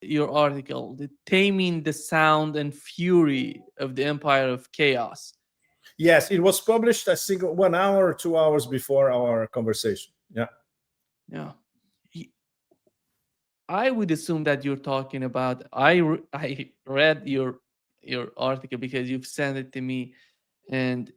your article, the Taming the Sound and Fury of the Empire of Chaos. Yes, it was published, I think, 1 hour or 2 hours before our conversation. Yeah. Yeah. He- I would assume that you're talking about. I read your article because you've sent it to me, and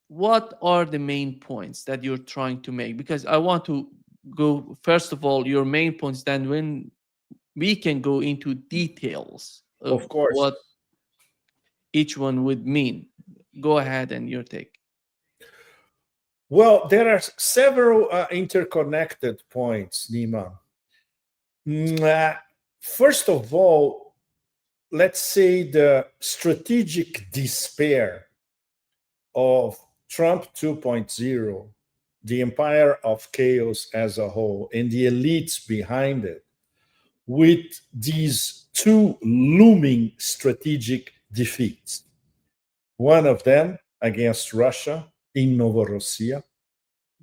what are the main points that you're trying to make? Because I want to go first of all your main points, then when we can go into details of Of course. what each one would mean. Go ahead and your take. Well, there are several interconnected points, Nima. First of all, let's say the strategic despair of Trump 2.0, the empire of chaos as a whole, and the elites behind it, with these two looming strategic defeats. One of them against Russia in Novorossiya,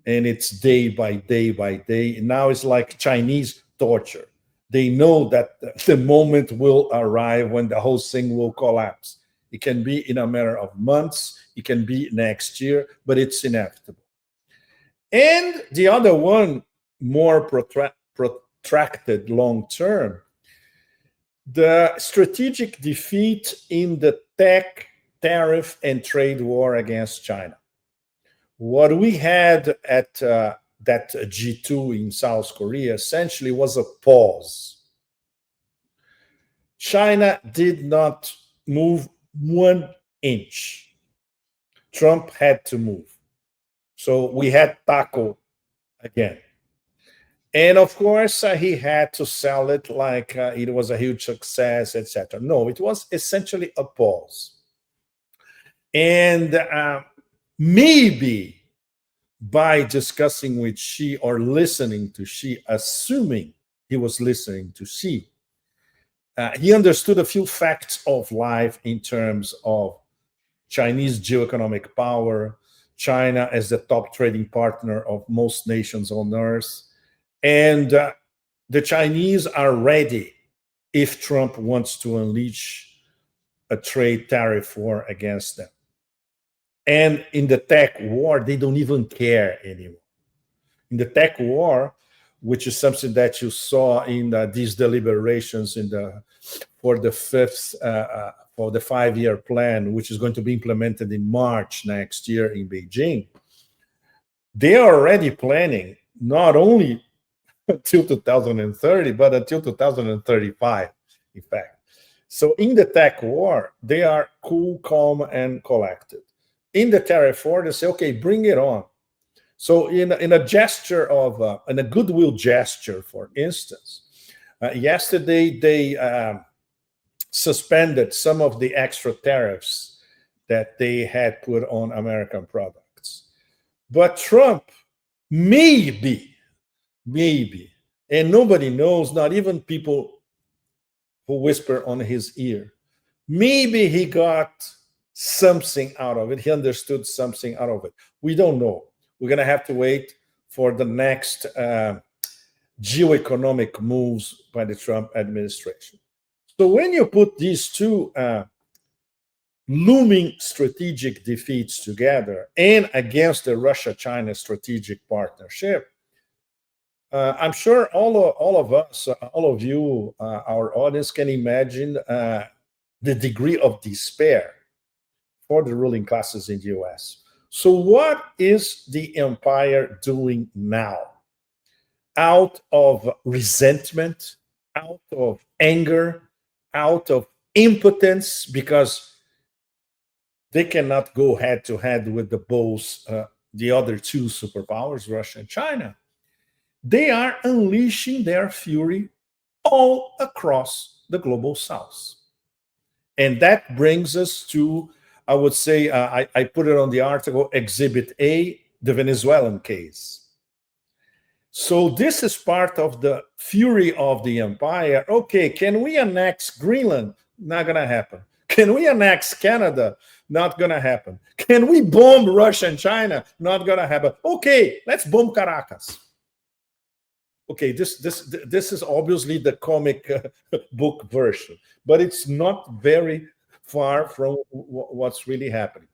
and it's day by day by day. Now it's like Chinese torture. They know that the moment will arrive when the whole thing will collapse. It can be in a matter of months, it can be next year, but it's inevitable. And the other one, more protracted long term, the strategic defeat in the tech, tariff, and trade war against China. What we had at that G2 in South Korea essentially was a pause. China did not move 1 inch. Trump had to move. So we had taco again. And of course, he had to sell it like it was a huge success, etc. No, it was essentially a pause. And maybe by discussing with Xi or listening to Xi, assuming he was listening to Xi, he understood a few facts of life in terms of Chinese geoeconomic power, China as the top trading partner of most nations on earth. And the Chinese are ready if Trump wants to unleash a trade tariff war against them. And in the tech war, they don't even care anymore. In the tech war, which is something that you saw in these deliberations for the 5-year plan, which is going to be implemented in March next year in Beijing, they are already planning not only until 2030, but until 2035, in fact. So in the tech war, they are cool, calm, and collected. In the tariff war, they say, okay, bring it on. So in a gesture of, in a goodwill gesture, for instance, yesterday they suspended some of the extra tariffs that they had put on American products. But Trump maybe, and nobody knows, not even people who whisper on his ear, maybe he got something out of it. He understood something out of it. We don't know. We're going to have to wait for the next geoeconomic moves by the Trump administration. So when you put these two looming strategic defeats together and against the Russia-China strategic partnership, I'm sure all of us, all of you, our audience can imagine the degree of despair for the ruling classes in the US. So what is the empire doing now? Out of resentment, out of anger, out of impotence, because they cannot go head to head with the other two superpowers, Russia and China. They are unleashing their fury all across the global south. And that brings us to, I would say, I put it on the article, Exhibit A, the Venezuelan case. So this is part of the fury of the empire. Okay, can we annex Greenland? Not going to happen. Can we annex Canada? Not going to happen. Can we bomb Russia and China? Not going to happen. Okay, let's bomb Caracas. Okay, this is obviously the comic book version, but it's not very far from what's really happening.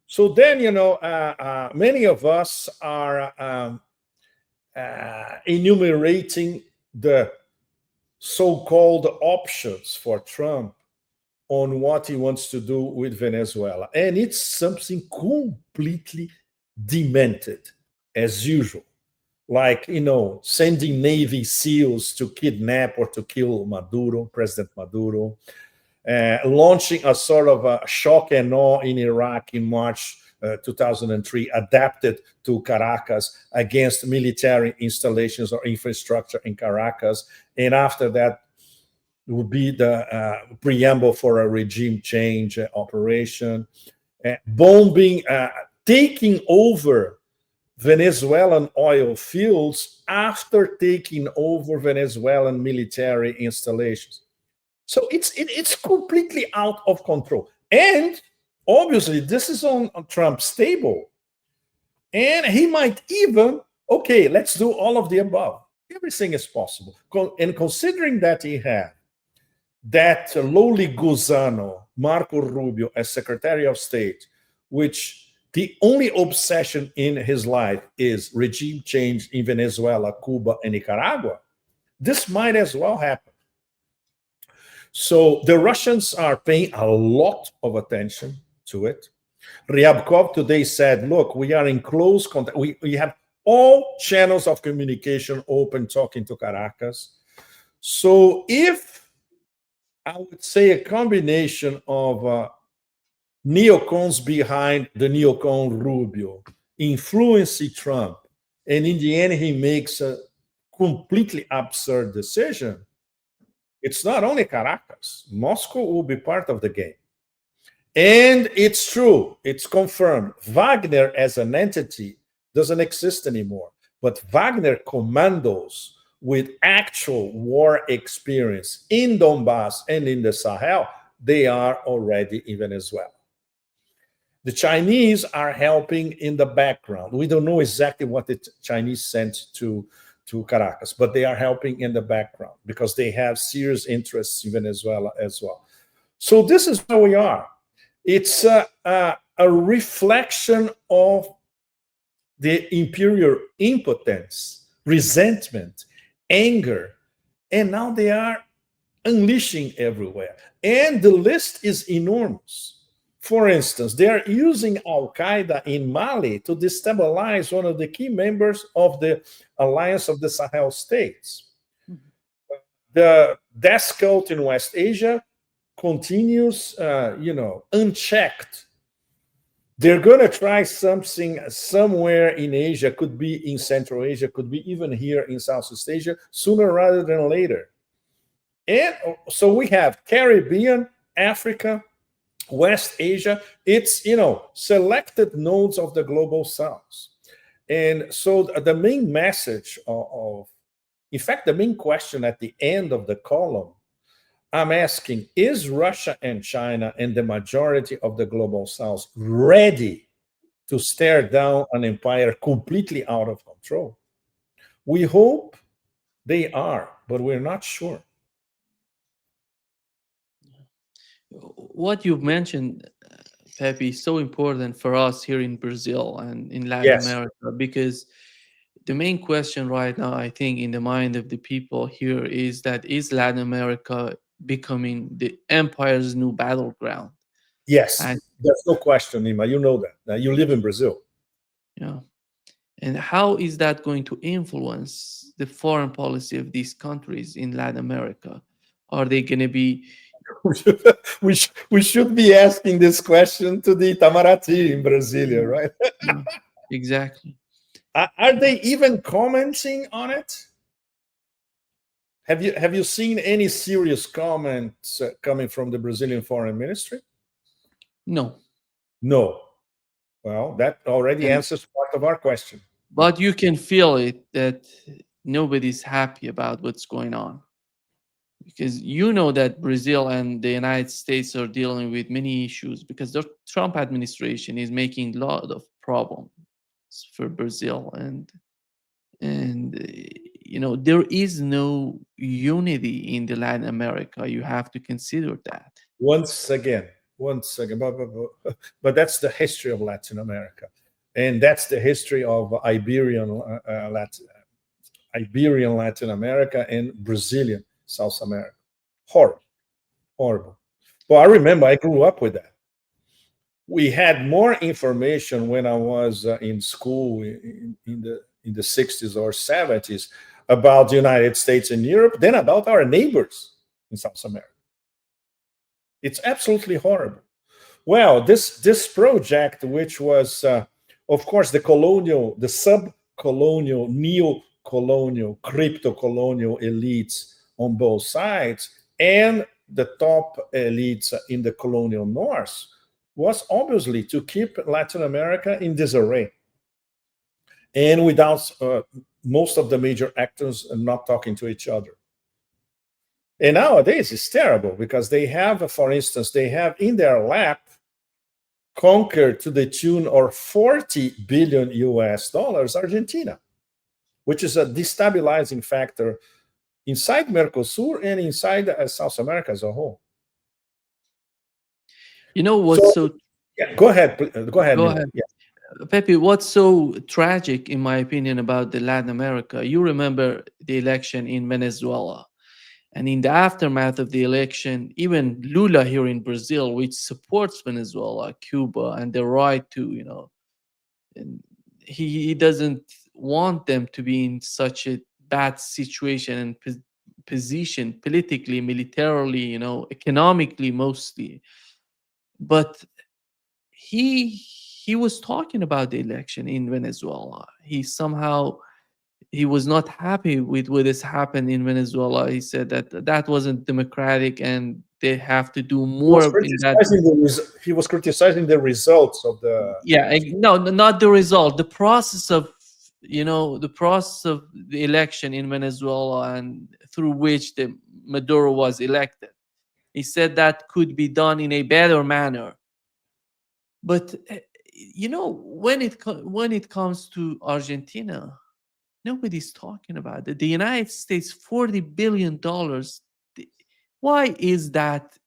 So then, many of us are enumerating the so-called options for Trump on what he wants to do with Venezuela. And it's something completely demented, as usual. Like, sending Navy SEALs to kidnap or to kill Maduro, President Maduro, launching a sort of a shock and awe in Iraq in March 2003, adapted to Caracas against military installations or infrastructure in Caracas. And after that, would be the preamble for a regime change operation, bombing, taking over Venezuelan oil fields after taking over Venezuelan military installations. So it's completely out of control. And obviously, this is on Trump's table. And he might even, okay, let's do all of the above. Everything is possible. And considering that he had that lowly gusano, Marco Rubio, as Secretary of State, which the only obsession in his life is regime change in Venezuela, Cuba, and Nicaragua, this might as well happen. So the Russians are paying a lot of attention to it. Ryabkov today said, look, we are in close contact. We have all channels of communication open talking to Caracas. So if I would say a combination of neocons behind the neocon Rubio influencing Trump, and in the end he makes a completely absurd decision, it's not only Caracas. Moscow will be part of the game. And it's true, it's confirmed. Wagner as an entity doesn't exist anymore. But Wagner commandos with actual war experience in Donbass and in the Sahel, they are already in Venezuela. The Chinese are helping in the background. We don't know exactly what the Chinese sent to Caracas, but they are helping in the background because they have serious interests in Venezuela as well. So this is where we are. It's a reflection of the imperial impotence, resentment, anger, and now they are unleashing everywhere. And the list is enormous. For instance, they are using Al Qaeda in Mali to destabilize one of the key members of the Alliance of the Sahel States. The death cult in West Asia continues, unchecked. They're going to try something somewhere in Asia, could be in Central Asia, could be even here in Southeast Asia, sooner rather than later. And so we have Caribbean, Africa, West Asia. It's, selected nodes of the global south. And so the main message in fact, the main question at the end of the column, I'm asking, is Russia and China and the majority of the global south ready to stare down an empire completely out of control? We hope they are, but we're not sure. What you've mentioned, Pepe, is so important for us here in Brazil and in Latin Yes, America because the main question right now, I think, in the mind of the people here is that is Latin America becoming the empire's new battleground? yes. And There's no question, Nima. You know that. You live in Brazil. yeah, and how is that going to influence the foreign policy of these countries in Latin America? Are they going to be We should be asking this question to the Itamaraty in Brasilia, yeah, right? yeah, exactly? Are they even commenting on it? Have you seen any serious comments coming from the Brazilian Foreign Ministry? No, No. Well, that already and answers part of our question. but you can feel it that nobody's happy about what's going on because you know that Brazil and the United States are dealing with many issues because the Trump administration is making a lot of problems for Brazil, and And there is no unity in the Latin America. You have to consider that. Once again, but that's the history of Latin America, and that's the history of Iberian Latin America and Brazilian South America. Horrible, horrible. Well, I remember I grew up with that. We had more information when I was in school in the 60s or 70s about the United States and Europe than about our neighbors in South America. It's absolutely horrible. Well, this project, which was, of course, the sub-colonial, neo-colonial, crypto-colonial elites on both sides, and the top elites in the colonial north, was obviously to keep Latin America in disarray, and without most of the major actors not talking to each other. And nowadays it's terrible because they have, for instance, they have in their lap conquered to the tune of 40 billion US dollars Argentina, which is a destabilizing factor inside Mercosur and inside South America as a whole. What's so Yeah, go ahead. Go ahead, go Neil. ahead, Yeah. Pepe. What's so tragic, in my opinion, about the Latin America? You remember the election in Venezuela, and in the aftermath of the election, even Lula here in Brazil, which supports Venezuela, Cuba, and the right to, and he doesn't want them to be in such a bad situation and position politically, militarily, economically mostly. But he was talking about the election in Venezuela. He was not happy with what has happened in Venezuela. He said that wasn't democratic and they have to do more in that. He was criticizing the results of the. Yeah, no, not the result, the process of the election in Venezuela, and through which the Maduro was elected. He said that could be done in a better manner. But when it comes to Argentina, nobody's talking about it. The United States, $40 billion. Why is that?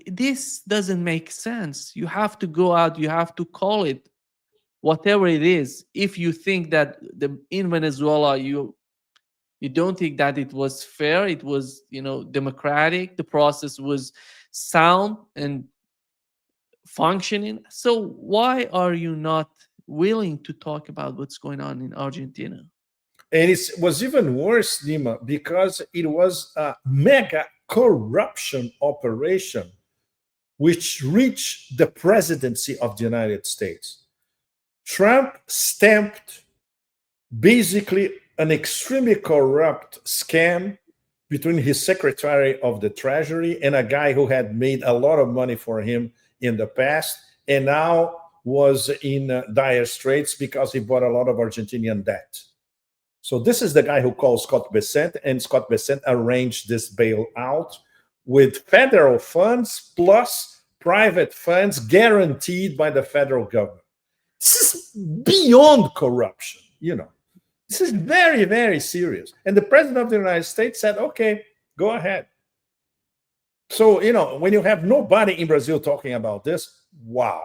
This doesn't make sense. You have to go out, you have to call it whatever it is. If you think that in Venezuela, you don't think that it was fair, it was democratic, the process was sound and functioning. So why are you not willing to talk about what's going on in Argentina? And it was even worse, Nima, because it was a mega corruption operation which reached the presidency of the United States. Trump stamped basically an extremely corrupt scam between his secretary of the Treasury and a guy who had made a lot of money for him in the past and now was in dire straits because he bought a lot of Argentinian debt. So this is the guy who called Scott Bessent, and Scott Bessent arranged this bailout with federal funds plus private funds guaranteed by the federal government. This is beyond corruption, This is very, very serious. And the president of the United States said, okay, go ahead. So, when you have nobody in Brazil talking about this, wow.